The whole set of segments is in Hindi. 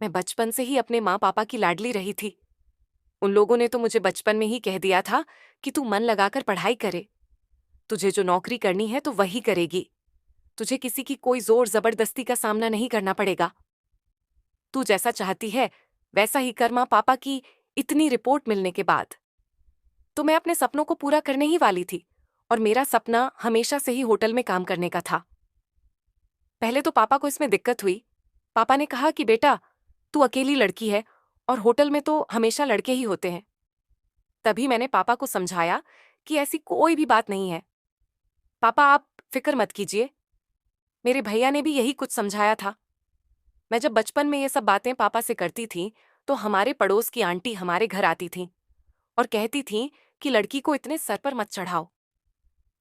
मैं बचपन से ही अपने माँ पापा की लाडली रही थी। उन लोगों ने तो मुझे बचपन में ही कह दिया था कि तू मन लगाकर पढ़ाई करे। तुझे जो नौकरी करनी है तो वही करेगी। तुझे किसी की कोई जोर जबरदस्ती का सामना नहीं करना पड़ेगा। तू जैसा चाहती है वैसा ही कर। माँ पापा की इतनी रिपोर्ट मिलने के बाद तो मैं अपने सपनों को पूरा करने ही वाली थी। और मेरा सपना हमेशा से ही होटल में काम करने का था। पहले तो पापा को इसमें दिक्कत हुई। पापा ने कहा कि बेटा, तू अकेली लड़की है और होटल में तो हमेशा लड़के ही होते हैं। तभी मैंने पापा को समझाया कि ऐसी कोई भी बात नहीं है। पापा, आप फिक्र मत कीजिए। मेरे भैया ने भी यही कुछ समझाया था। मैं जब बचपन में ये सब बातें पापा से करती थी तो हमारे पड़ोस की आंटी हमारे घर आती थीं और कहती थीं कि लड़की को इतने सर पर मत चढ़ाओ।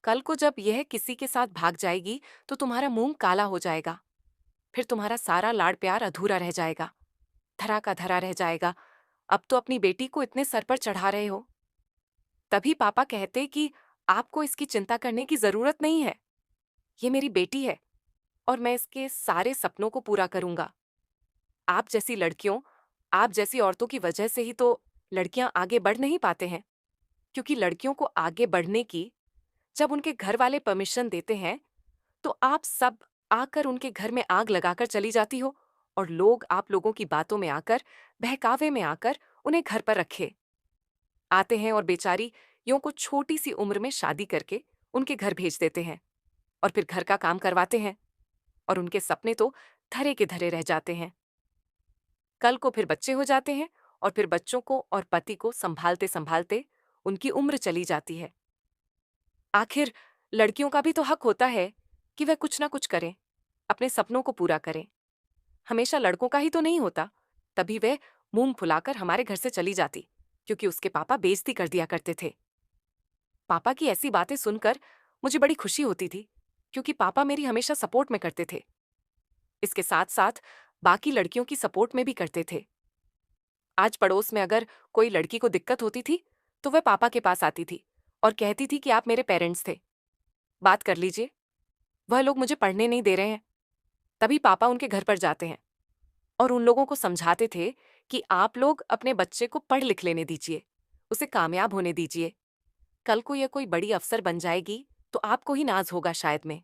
कल को जब यह किसी के साथ भाग जाएगी तो तुम्हारा मुंह काला हो जाएगा। फिर तुम्हारा सारा लाड़ प्यार अधूरा रह जाएगा, धरा का धरा रह जाएगा। अब तो अपनी बेटी को इतने सर पर चढ़ा रहे हो। तभी पापा कहते कि आपको इसकी चिंता करने की जरूरत नहीं है। ये मेरी बेटी है और मैं इसके सारे सपनों को पूरा करूंगा। आप जैसी लड़कियों, आप जैसी औरतों की वजह से ही तो लड़कियां आगे बढ़ नहीं पाते हैं। क्योंकि लड़कियों को आगे बढ़ने की जब उनके घर वाले परमिशन देते हैं तो आप सब आकर उनके घर में आग लगाकर चली जाती हो और लोग आप लोगों की बातों में आकर, बहकावे में आकर उन्हें घर पर रखे आते हैं और बेचारी यों को छोटी सी उम्र में शादी करके उनके घर भेज देते हैं और फिर घर का काम करवाते हैं और उनके सपने तो धरे के धरे रह जाते हैं। कल को फिर बच्चे हो जाते हैं और फिर बच्चों को और पति को संभालते संभालते उनकी उम्र चली जाती है। आखिर लड़कियों का भी तो हक होता है कि वह कुछ ना कुछ करें, अपने सपनों को पूरा करें। हमेशा लड़कों का ही तो नहीं होता। तभी वह मुंह फुलाकर हमारे घर से चली जाती क्योंकि उसके पापा बेइज्जती कर दिया करते थे। पापा की ऐसी बातें सुनकर मुझे बड़ी खुशी होती थी क्योंकि पापा मेरी हमेशा सपोर्ट में करते थे। इसके साथ साथ बाकी लड़कियों की सपोर्ट में भी करते थे। आज पड़ोस में अगर कोई लड़की को दिक्कत होती थी तो वह पापा के पास आती थी और कहती थी कि आप मेरे पेरेंट्स थे, बात कर लीजिए, वह लोग मुझे पढ़ने नहीं दे रहे हैं। तभी पापा उनके घर पर जाते हैं और उन लोगों को समझाते थे कि आप लोग अपने बच्चे को पढ़ लिख लेने दीजिए, उसे कामयाब होने दीजिए। कल को यह कोई बड़ी अफसर बन जाएगी तो आपको ही नाज होगा शायद में।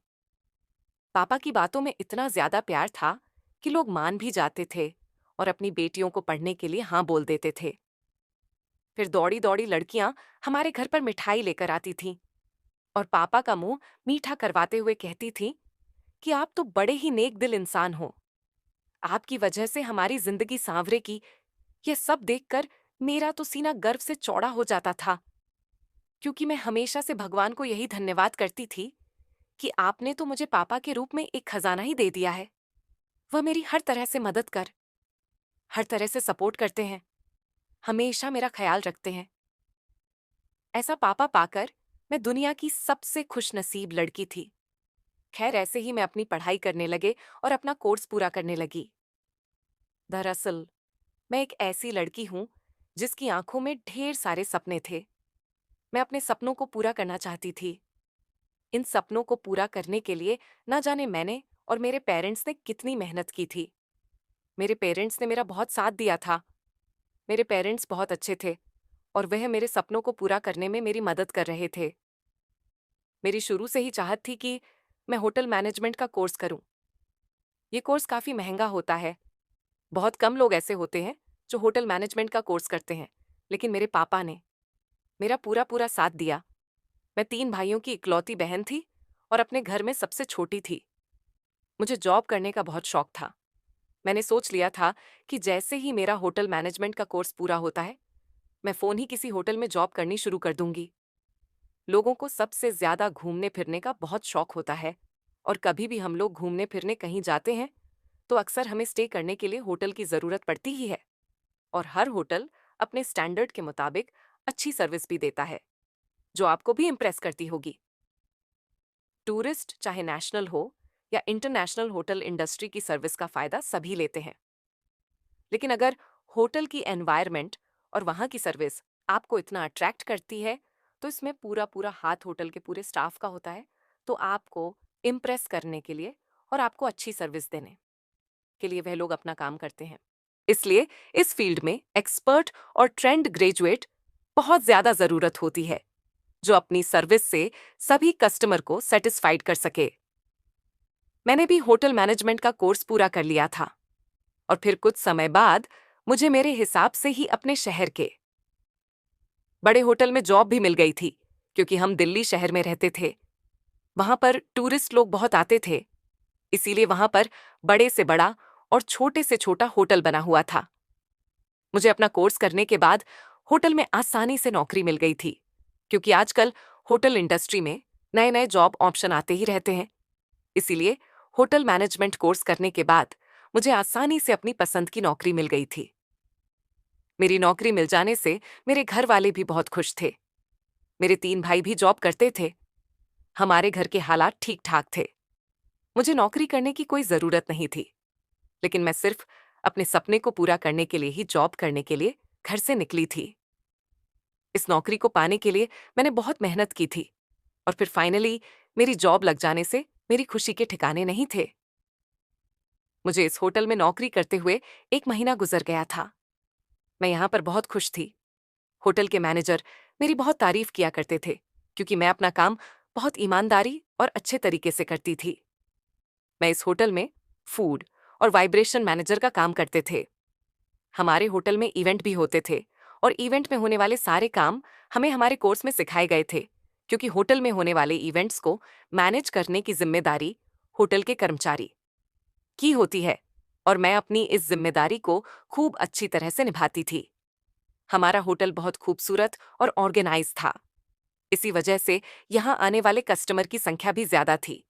पापा की बातों में इतना ज्यादा प्यार था कि लोग मान भी जाते थे और अपनी बेटियों को पढ़ने के लिए हाँ बोल देते थे। फिर दौड़ी दौड़ी लड़कियां हमारे घर पर मिठाई लेकर आती थीं और पापा का मुंह मीठा करवाते हुए कहती थीं कि आप तो बड़े ही नेक दिल इंसान हो। आपकी वजह से हमारी जिंदगी सांवरे की। यह सब देखकर मेरा तो सीना गर्व से चौड़ा हो जाता था क्योंकि मैं हमेशा से भगवान को यही धन्यवाद करती थी कि आपने तो मुझे पापा के रूप में एक खजाना ही दे दिया है। वह मेरी हर तरह से मदद कर, हर तरह से सपोर्ट करते हैं, हमेशा मेरा ख्याल रखते हैं। ऐसा पापा पाकर मैं दुनिया की सबसे खुशनसीब लड़की थी। खैर, ऐसे ही मैं अपनी पढ़ाई करने लगे और अपना कोर्स पूरा करने लगी। दरअसल मैं एक ऐसी लड़की हूं जिसकी आंखों में ढेर सारे सपने थे। मैं अपने सपनों को पूरा करना चाहती थी। इन सपनों को पूरा करने के लिए न जाने मैंने और मेरे पेरेंट्स ने कितनी मेहनत की थी। मेरे पेरेंट्स ने मेरा बहुत साथ दिया था। मेरे पेरेंट्स बहुत अच्छे थे और वह मेरे सपनों को पूरा करने में मेरी मदद कर रहे थे। मेरी शुरू से ही चाहत थी कि मैं होटल मैनेजमेंट का कोर्स करूं। ये कोर्स काफी महंगा होता है। बहुत कम लोग ऐसे होते हैं जो होटल मैनेजमेंट का कोर्स करते हैं, लेकिन मेरे पापा ने मेरा पूरा पूरा साथ दिया। मैं 3 भाइयों की इकलौती बहन थी और अपने घर में सबसे छोटी थी। मुझे जॉब करने का बहुत शौक था। मैंने सोच लिया था कि जैसे ही मेरा होटल मैनेजमेंट का कोर्स पूरा होता है, मैं फोन ही किसी होटल में जॉब करनी शुरू कर दूंगी। लोगों को सबसे ज्यादा घूमने फिरने का बहुत शौक होता है और कभी भी हम लोग घूमने फिरने कहीं जाते हैं तो अक्सर हमें स्टे करने के लिए होटल की जरूरत पड़ती ही है। और हर होटल अपने स्टैंडर्ड के मुताबिक अच्छी सर्विस भी देता है जो आपको भी इम्प्रेस करती होगी। टूरिस्ट चाहे नेशनल हो या इंटरनेशनल, होटल इंडस्ट्री की सर्विस का फायदा सभी लेते हैं। लेकिन अगर होटल की एनवायरनमेंट और वहां की सर्विस आपको इतना अट्रैक्ट करती है तो इसमें पूरा पूरा हाथ होटल के पूरे स्टाफ का होता है। तो आपको इम्प्रेस करने के लिए और आपको अच्छी सर्विस देने के लिए वह लोग अपना काम करते हैं। इसलिए इस फील्ड में एक्सपर्ट और ट्रेंड ग्रेजुएट बहुत ज्यादा जरूरत होती है, जो अपनी सर्विस से सभी कस्टमर को सेटिस्फाइड कर सके। मैंने भी होटल मैनेजमेंट का कोर्स पूरा कर लिया था और फिर कुछ समय बाद मुझे मेरे हिसाब से ही अपने शहर के बड़े होटल में जॉब भी मिल गई थी, क्योंकि हम दिल्ली शहर में रहते थे। वहां पर टूरिस्ट लोग बहुत आते थे, इसीलिए वहां पर बड़े से बड़ा और छोटे से छोटा होटल बना हुआ था। मुझे अपना कोर्स करने के बाद होटल में आसानी से नौकरी मिल गई थी, क्योंकि आजकल होटल इंडस्ट्री में नए नए जॉब ऑप्शन आते ही रहते हैं। इसीलिए होटल मैनेजमेंट कोर्स करने के बाद मुझे आसानी से अपनी पसंद की नौकरी मिल गई थी। मेरी नौकरी मिल जाने से मेरे घर वाले भी बहुत खुश थे। मेरे 3 भाई भी जॉब करते थे। हमारे घर के हालात ठीक ठाक थे। मुझे नौकरी करने की कोई जरूरत नहीं थी, लेकिन मैं सिर्फ अपने सपने को पूरा करने के लिए ही जॉब करने के लिए घर से निकली थी। इस नौकरी को पाने के लिए मैंने बहुत मेहनत की थी और फिर फाइनली मेरी जॉब लग जाने से मेरी खुशी के ठिकाने नहीं थे। मुझे इस होटल में नौकरी करते हुए 1 महीना गुजर गया था। मैं यहाँ पर बहुत खुश थी। होटल के मैनेजर मेरी बहुत तारीफ किया करते थे, क्योंकि मैं अपना काम बहुत ईमानदारी और अच्छे तरीके से करती थी। मैं इस होटल में फूड और वाइब्रेशन मैनेजर का काम करते थे। हमारे होटल में इवेंट भी होते थे और इवेंट में होने वाले सारे काम हमें हमारे कोर्स में सिखाए गए थे, क्योंकि होटल में होने वाले इवेंट्स को मैनेज करने की जिम्मेदारी होटल के कर्मचारी की होती है और मैं अपनी इस जिम्मेदारी को खूब अच्छी तरह से निभाती थी। हमारा होटल बहुत खूबसूरत और ऑर्गेनाइज था। इसी वजह से यहाँ आने वाले कस्टमर की संख्या भी ज्यादा थी।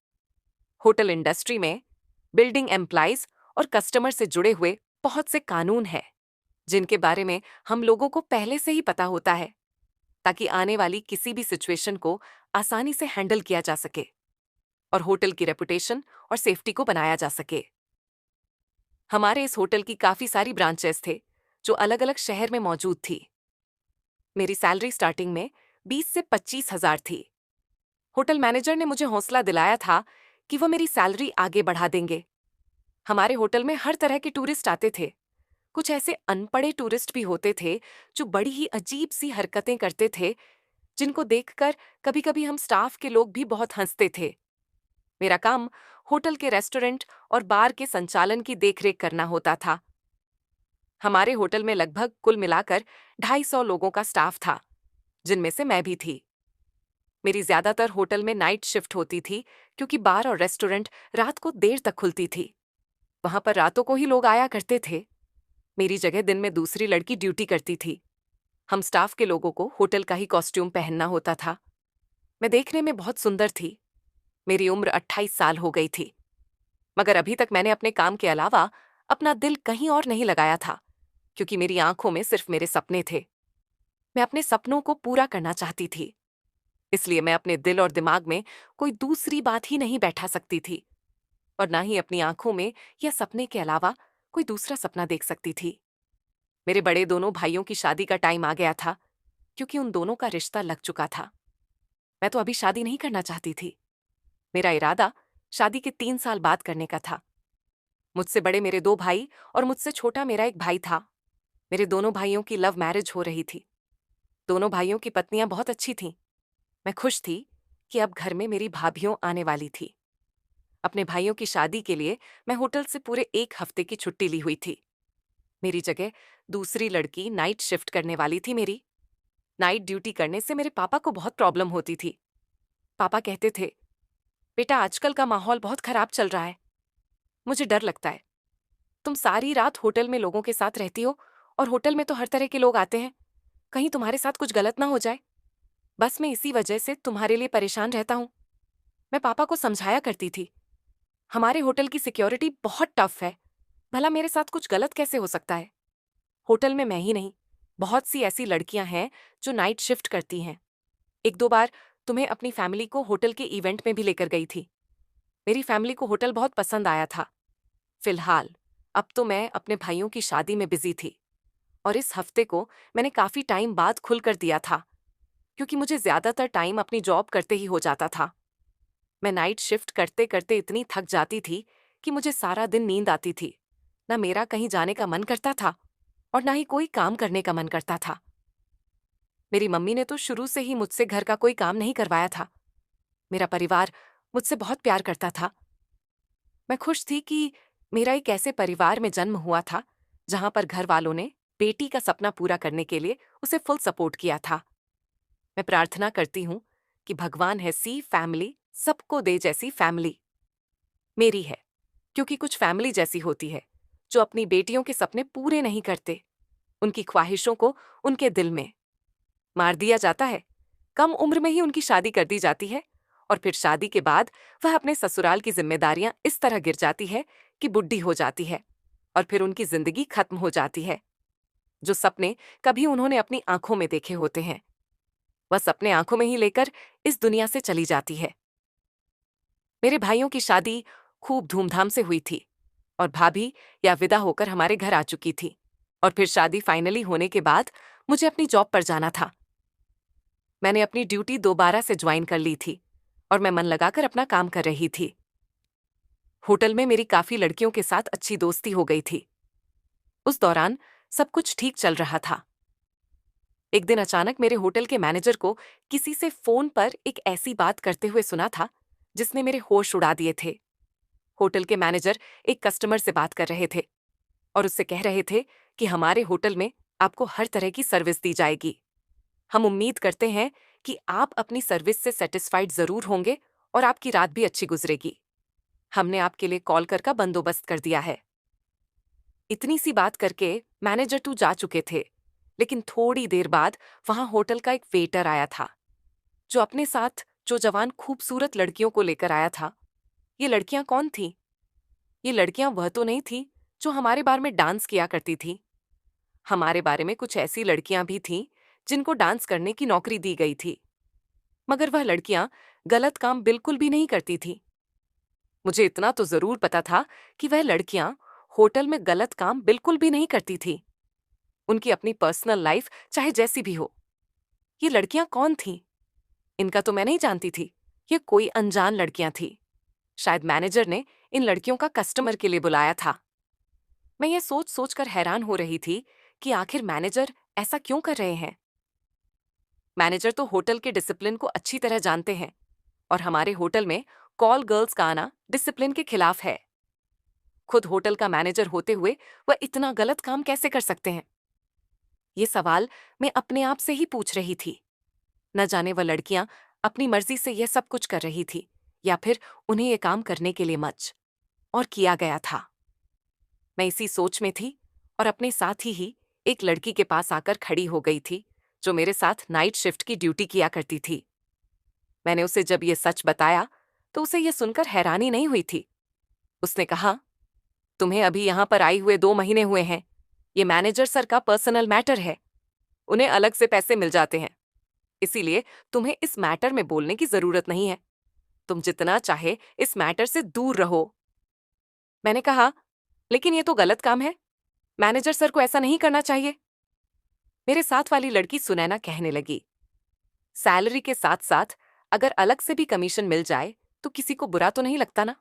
होटल इंडस्ट्री में बिल्डिंग एम्प्लॉइज और कस्टमर से जुड़े हुए बहुत से कानून हैं, जिनके बारे में हम लोगों को पहले से ही पता होता है, ताकि आने वाली किसी भी सिचुएशन को आसानी से हैंडल किया जा सके और होटल की रेपुटेशन और सेफ्टी को बनाया जा सके। हमारे इस होटल की काफी सारी ब्रांचेस थे, जो अलग अलग शहर में मौजूद थी। मेरी सैलरी स्टार्टिंग में 20 से 25,000 थी। होटल मैनेजर ने मुझे हौसला दिलाया था कि वो मेरी सैलरी आगे बढ़ा देंगे। हमारे होटल में हर तरह के टूरिस्ट आते थे। कुछ ऐसे अनपढ़े टूरिस्ट भी होते थे जो बड़ी ही अजीब सी हरकतें करते थे, जिनको देखकर कभी-कभी हम स्टाफ के लोग भी बहुत हंसते थे। मेरा काम होटल के रेस्टोरेंट और बार के संचालन की देखरेख करना होता था। हमारे होटल में लगभग कुल मिलाकर 250 लोगों का स्टाफ था, जिनमें से मैं भी थी। मेरी ज्यादातर होटल में नाइट शिफ्ट होती थी, क्योंकि बार और रेस्टोरेंट रात को देर तक खुलती थी। वहां पर रातों को ही लोग आया करते थे। मेरी जगह दिन में दूसरी लड़की ड्यूटी करती थी। हम स्टाफ के लोगों को होटल का ही कॉस्ट्यूम पहनना होता था। मैं देखने में बहुत सुंदर थी। मेरी उम्र 28 साल हो गई थी, मगर अभी तक मैंने अपने काम के अलावा अपना दिल कहीं और नहीं लगाया था, क्योंकि मेरी आंखों में सिर्फ मेरे सपने थे। मैं अपने सपनों को पूरा करना चाहती थी, इसलिए मैं अपने दिल और दिमाग में कोई दूसरी बात ही नहीं बैठा सकती थी और ना ही अपनी आंखों में या सपने के अलावा कोई दूसरा सपना देख सकती थी। मेरे बड़े दोनों भाइयों की शादी का टाइम आ गया था, क्योंकि उन दोनों का रिश्ता लग चुका था। मैं तो अभी शादी नहीं करना चाहती थी। मेरा इरादा शादी के 3 साल बाद करने का था। मुझसे बड़े मेरे 2 भाई और मुझसे छोटा मेरा एक भाई था। मेरे दोनों भाइयों की लव मैरिज हो रही थी। दोनों भाइयों की पत्नियां बहुत अच्छी थीं। मैं खुश थी कि अब घर में मेरी भाभियों आने वाली थी। अपने भाइयों की शादी के लिए मैं होटल से पूरे 1 हफ्ते की छुट्टी ली हुई थी। मेरी जगह दूसरी लड़की नाइट शिफ्ट करने वाली थी। मेरी नाइट ड्यूटी करने से मेरे पापा को बहुत प्रॉब्लम होती थी। पापा कहते थे, बेटा आजकल का माहौल बहुत खराब चल रहा है। मुझे डर लगता है। तुम सारी रात होटल में लोगों के साथ रहती हो और होटल में तो हर तरह के लोग आते हैं। कहीं तुम्हारे साथ कुछ गलत ना हो जाए। बस मैं इसी वजह से तुम्हारे लिए परेशान रहता हूँ। मैं पापा को समझाया करती थी, हमारे होटल की सिक्योरिटी बहुत टफ है। भला मेरे साथ कुछ गलत कैसे हो सकता है? होटल में मैं ही नहीं, बहुत सी ऐसी लड़कियां हैं जो नाइट शिफ्ट करती हैं। 1-2 बार तुम्हें अपनी फैमिली को होटल के इवेंट में भी लेकर गई थी। मेरी फैमिली को होटल बहुत पसंद आया था। फिलहाल अब तो मैं अपने भाइयों की शादी में बिजी थी और इस हफ्ते को मैंने काफी टाइम बाद खुलकर दिया था, क्योंकि मुझे ज्यादातर टाइम अपनी जॉब करते ही हो जाता था। मैं नाइट शिफ्ट करते करते इतनी थक जाती थी कि मुझे सारा दिन नींद आती थी, ना मेरा कहीं जाने का मन करता था और ना ही कोई काम करने का मन करता था। मेरी मम्मी ने तो शुरू से ही मुझसे घर का कोई काम नहीं करवाया था। मेरा परिवार मुझसे बहुत प्यार करता था। मैं खुश थी कि मेरा एक ऐसे परिवार में जन्म हुआ था जहां पर घर वालों ने बेटी का सपना पूरा करने के लिए उसे फुल सपोर्ट किया था। मैं प्रार्थना करती हूँ कि भगवान ऐसी फैमिली सबको दे जैसी फैमिली मेरी है, क्योंकि कुछ फैमिली जैसी होती है जो अपनी बेटियों के सपने पूरे नहीं करते, उनकी ख्वाहिशों को उनके दिल में मार दिया जाता है। कम उम्र में ही उनकी शादी कर दी जाती है और फिर शादी के बाद वह अपने ससुराल की जिम्मेदारियां इस तरह गिर जाती है कि बुढ़ी हो जाती है और फिर उनकी जिंदगी खत्म हो जाती है। जो सपने कभी उन्होंने अपनी आंखों में देखे होते हैं, वह सपने आंखों में ही लेकर इस दुनिया से चली जाती है। मेरे भाइयों की शादी खूब धूमधाम से हुई थी और भाभी या विदा होकर हमारे घर आ चुकी थी और फिर शादी फाइनली होने के बाद मुझे अपनी जॉब पर जाना था। मैंने अपनी ड्यूटी दोबारा से ज्वाइन कर ली थी और मैं मन लगाकर अपना काम कर रही थी। होटल में मेरी काफी लड़कियों के साथ अच्छी दोस्ती हो गई थी। उस दौरान सब कुछ ठीक चल रहा था। एक दिन अचानक मेरे होटल के मैनेजर को किसी से फोन पर एक ऐसी बात करते हुए सुना था जिसने मेरे होश उड़ा दिए थे। होटल के मैनेजर एक कस्टमर से बात कर रहे थे और उससे कह रहे थे कि हमारे होटल में आपको हर तरह की सर्विस दी जाएगी। हम उम्मीद करते हैं कि आप अपनी सर्विस से सेटिस्फाइड जरूर होंगे और आपकी रात भी अच्छी गुजरेगी। हमने आपके लिए कॉल कर का बंदोबस्त कर दिया है। इतनी सी बात करके मैनेजर तो जा चुके थे, लेकिन थोड़ी देर बाद वहां होटल का एक वेटर आया था जो अपने साथ जो जवान खूबसूरत लड़कियों को लेकर आया था। ये लड़कियां कौन थीं? ये लड़कियां वह तो नहीं थीं जो हमारे बारे में डांस किया करती थीं। हमारे बारे में कुछ ऐसी लड़कियां भी थीं जिनको डांस करने की नौकरी दी गई थी, मगर वह लड़कियां गलत काम बिल्कुल भी नहीं करती थीं। मुझे इतना तो जरूर पता था कि वह लड़कियां होटल में गलत काम बिल्कुल भी नहीं करती थीं। उनकी अपनी पर्सनल लाइफ चाहे जैसी भी हो। ये लड़कियां कौन थीं? इनका तो मैं नहीं जानती थी। ये कोई अनजान लड़कियां थीं। शायद मैनेजर ने इन लड़कियों का कस्टमर के लिए बुलाया था। मैं ये सोच सोच कर हैरान हो रही थी कि आखिर मैनेजर ऐसा क्यों कर रहे हैं। मैनेजर तो होटल के डिसिप्लिन को अच्छी तरह जानते हैं और हमारे होटल में कॉल गर्ल्स का आना डिसिप्लिन के खिलाफ है। खुद होटल का मैनेजर होते हुए वह इतना गलत काम कैसे कर सकते हैं? ये सवाल मैं अपने आप से ही पूछ रही थी। न जाने वह लड़कियां अपनी मर्जी से यह सब कुछ कर रही थी या फिर उन्हें यह काम करने के लिए मच और किया गया था। मैं इसी सोच में थी और अपने साथ ही एक लड़की के पास आकर खड़ी हो गई थी जो मेरे साथ नाइट शिफ्ट की ड्यूटी किया करती थी। मैंने उसे जब ये सच बताया तो उसे यह सुनकर हैरानी नहीं हुई थी। उसने कहा, तुम्हें अभी यहां पर आई हुए 2 महीने हुए हैं। ये मैनेजर सर का पर्सनल मैटर है। उन्हें अलग से पैसे मिल जाते हैं, इसीलिए तुम्हें इस मैटर में बोलने की जरूरत नहीं है। तुम जितना चाहे इस मैटर से दूर रहो। मैंने कहा, लेकिन ये तो गलत काम है। मैनेजर सर को ऐसा नहीं करना चाहिए। मेरे साथ वाली लड़की सुनैना कहने लगी, सैलरी के साथ साथ अगर अलग से भी कमीशन मिल जाए तो किसी को बुरा तो नहीं लगता ना।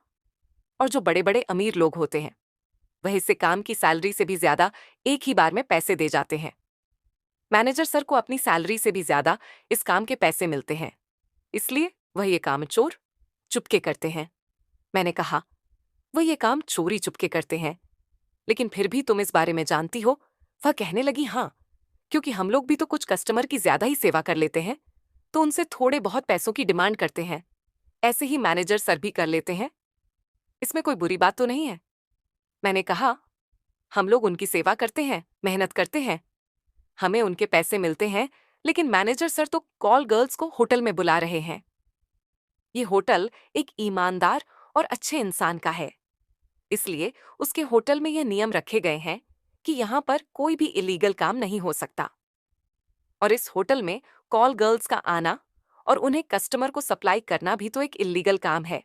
और जो बड़े बड़े अमीर लोग होते हैं वह इससे काम की सैलरी से भी ज्यादा एक ही बार में पैसे दे जाते हैं। मैनेजर सर को अपनी सैलरी से भी ज्यादा इस काम के पैसे मिलते हैं, इसलिए वह ये काम चोर चुपके करते हैं। मैंने कहा, वह ये काम चोरी चुपके करते हैं, लेकिन फिर भी तुम इस बारे में जानती हो? वह कहने लगी, हाँ, क्योंकि हम लोग भी तो कुछ कस्टमर की ज्यादा ही सेवा कर लेते हैं तो उनसे थोड़े बहुत पैसों की डिमांड करते हैं। ऐसे ही मैनेजर सर भी कर लेते हैं। इसमें कोई बुरी बात तो नहीं है। मैंने कहा, हम लोग उनकी सेवा करते हैं, मेहनत करते हैं, हमें उनके पैसे मिलते हैं, लेकिन मैनेजर सर तो कॉल गर्ल्स को होटल में बुला रहे हैं। ये होटल एक ईमानदार और अच्छे इंसान का है, इसलिए उसके होटल में ये नियम रखे गए हैं कि यहाँ पर कोई भी इलीगल काम नहीं हो सकता। और इस होटल में कॉल गर्ल्स का आना और उन्हें कस्टमर को सप्लाई करना भी तो एक इलीगल काम है।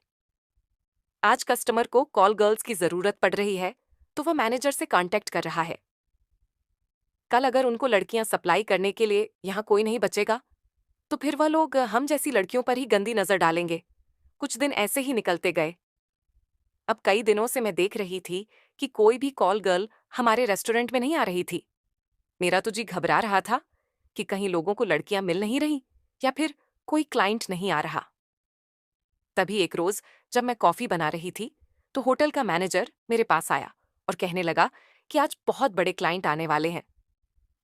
आज कस्टमर को कॉल गर्ल्स की जरूरत पड़ रही है तो वह मैनेजर से कांटेक्ट कर रहा है। कल अगर उनको लड़कियां सप्लाई करने के लिए यहाँ कोई नहीं बचेगा तो फिर वह लोग हम जैसी लड़कियों पर ही गंदी नजर डालेंगे। कुछ दिन ऐसे ही निकलते गए। अब कई दिनों से मैं देख रही थी कि कोई भी कॉल गर्ल हमारे रेस्टोरेंट में नहीं आ रही थी। मेरा तो जी घबरा रहा था कि कहीं लोगों को लड़कियां मिल नहीं रही या फिर कोई क्लाइंट नहीं आ रहा। तभी एक रोज जब मैं कॉफी बना रही थी तो होटल का मैनेजर मेरे पास आया और कहने लगा कि आज बहुत बड़े क्लाइंट आने वाले हैं।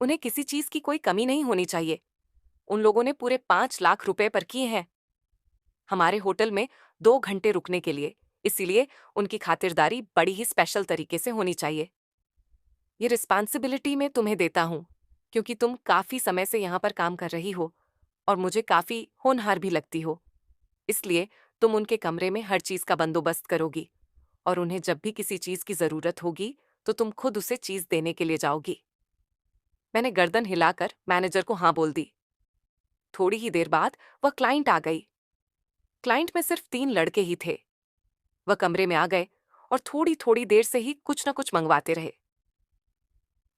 उन्हें किसी चीज की कोई कमी नहीं होनी चाहिए। उन लोगों ने पूरे 5 लाख रुपए पर किए हैं हमारे होटल में 2 घंटे रुकने के लिए, इसीलिए उनकी खातिरदारी बड़ी ही स्पेशल तरीके से होनी चाहिए। ये रिस्पॉन्सिबिलिटी मैं तुम्हें देता हूं क्योंकि तुम काफी समय से यहां पर काम कर रही हो और मुझे काफी होनहार भी लगती हो। इसलिए तुम उनके कमरे में हर चीज का बंदोबस्त करोगी और उन्हें जब भी किसी चीज की जरूरत होगी तो तुम खुद उसे चीज देने के लिए जाओगी। मैंने गर्दन हिलाकर मैनेजर को हाँ बोल दी। थोड़ी ही देर बाद वह क्लाइंट आ गई। क्लाइंट में सिर्फ 3 लड़के ही थे। वह कमरे में आ गए और थोड़ी थोड़ी देर से ही कुछ न कुछ मंगवाते रहे।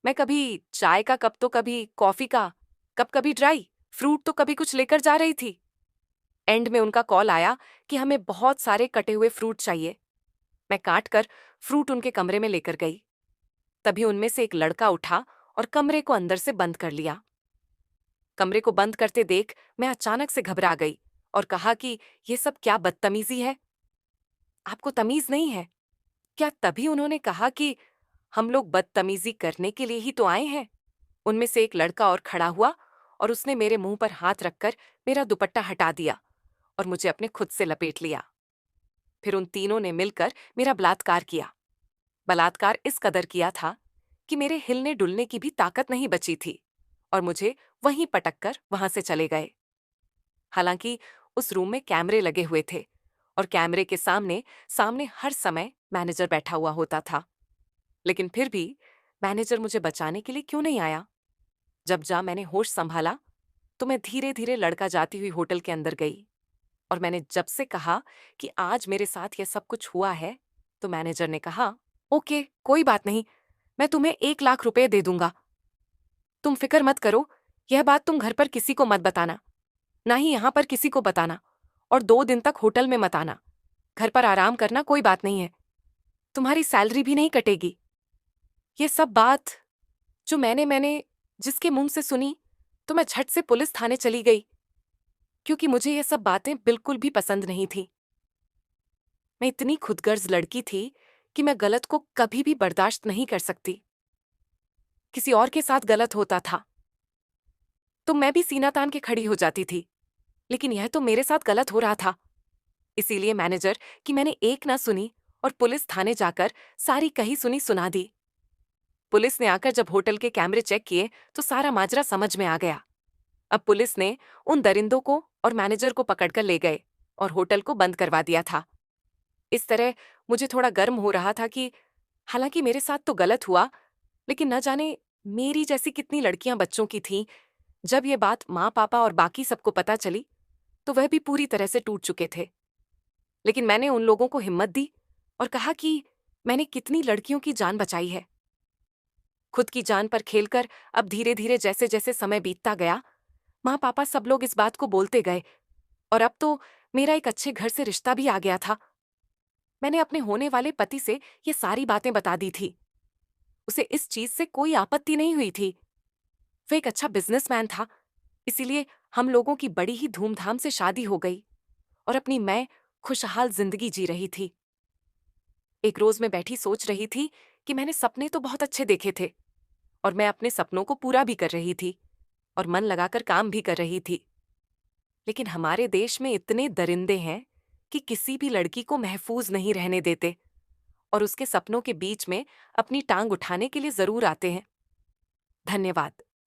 मैं कभी चाय का कप तो कभी कॉफी का कप, कभी ड्राई फ्रूट तो कभी कुछ लेकर जा रही थी। एंड में उनका कॉल आया कि हमें बहुत सारे कटे हुए फ्रूट चाहिए। मैं काट कर फ्रूट उनके कमरे में लेकर गई। तभी उनमें से एक लड़का उठा और कमरे को अंदर से बंद कर लिया। कमरे को बंद करते देख मैं अचानक से घबरा गई और कहा कि ये सब क्या बदतमीजी है। आपको तमीज नहीं है क्या? तभी उन्होंने कहा कि हम लोग बदतमीजी करने के लिए ही तो आए हैं। उनमें से एक लड़का और खड़ा हुआ और उसने मेरे मुंह पर हाथ रखकर मेरा दुपट्टा हटा दिया और मुझे अपने खुद से लपेट लिया। फिर उन तीनों ने मिलकर मेरा बलात्कार किया। बलात्कार इस कदर किया था कि मेरे हिलने डुलने की भी ताकत नहीं बची थी और मुझे वहीं पटक कर वहां से चले गए। हालांकि उस रूम में कैमरे लगे हुए थे और कैमरे के सामने सामने हर समय मैनेजर बैठा हुआ होता था, लेकिन फिर भी मैनेजर मुझे बचाने के लिए क्यों नहीं आया? जब मैंने होश संभाला तो मैं धीरे धीरे लड़का जाती हुई होटल के अंदर गई और मैंने जब से कहा कि आज मेरे साथ यह सब कुछ हुआ है तो मैनेजर ने कहा, ओके कोई बात नहीं, मैं तुम्हें 1 लाख रुपए दे दूंगा। तुम फिक्र मत करो, यह बात तुम घर पर किसी को मत बताना, ना ही यहां पर किसी को बताना, और 2 दिन तक होटल में मत आना। घर पर आराम करना, कोई बात नहीं है, तुम्हारी सैलरी भी नहीं कटेगी। ये सब बात जो मैंने जिसके मुंह से सुनी तो मैं झट से पुलिस थाने चली गई क्योंकि मुझे ये सब बातें बिल्कुल भी पसंद नहीं थी। मैं इतनी खुदगर्ज लड़की थी कि मैं गलत को कभी भी बर्दाश्त नहीं कर सकती। किसी और के साथ गलत होता था तो मैं भी सीना तान के खड़ी हो जाती थी, लेकिन यह तो मेरे साथ गलत हो रहा था। इसीलिए मैनेजर की मैंने एक ना सुनी और पुलिस थाने जाकर सारी कही सुनी सुना दी। पुलिस ने आकर जब होटल के कैमरे चेक किए तो सारा माजरा समझ में आ गया। अब पुलिस ने उन दरिंदों को और मैनेजर को पकड़कर ले गए और होटल को बंद करवा दिया था। इस तरह मुझे थोड़ा गर्म हो रहा था कि हालांकि मेरे साथ तो गलत हुआ, लेकिन न जाने मेरी जैसी कितनी लड़कियां बच्चों की थीं। जब ये बात माँ पापा और बाकी सबको पता चली तो वह भी पूरी तरह से टूट चुके थे। लेकिन मैंने उन लोगों को हिम्मत दी और कहा कि मैंने कितनी लड़कियों की जान बचाई है। खुद की जान पर खेलकर अब धीरे धीरे जैसे जैसे समय बीतता गया, माँ पापा सब लोग इस बात को बोलते गए और अब तो मेरा एक अच्छे घर से रिश्ता भी आ गया था। मैंने अपने होने वाले पति से ये सारी बातें बता दी थी। उसे इस चीज से कोई आपत्ति नहीं हुई थी। वह एक अच्छा बिजनेसमैन था, इसीलिए हम लोगों की बड़ी ही धूमधाम से शादी हो गई और अपनी मैं खुशहाल जिंदगी जी रही थी। एक रोज मैं बैठी सोच रही थी कि मैंने सपने तो बहुत अच्छे देखे थे और मैं अपने सपनों को पूरा भी कर रही थी और मन लगाकर काम भी कर रही थी। लेकिन हमारे देश में इतने दरिंदे हैं कि किसी भी लड़की को महफूज नहीं रहने देते और उसके सपनों के बीच में अपनी टांग उठाने के लिए जरूर आते हैं। धन्यवाद।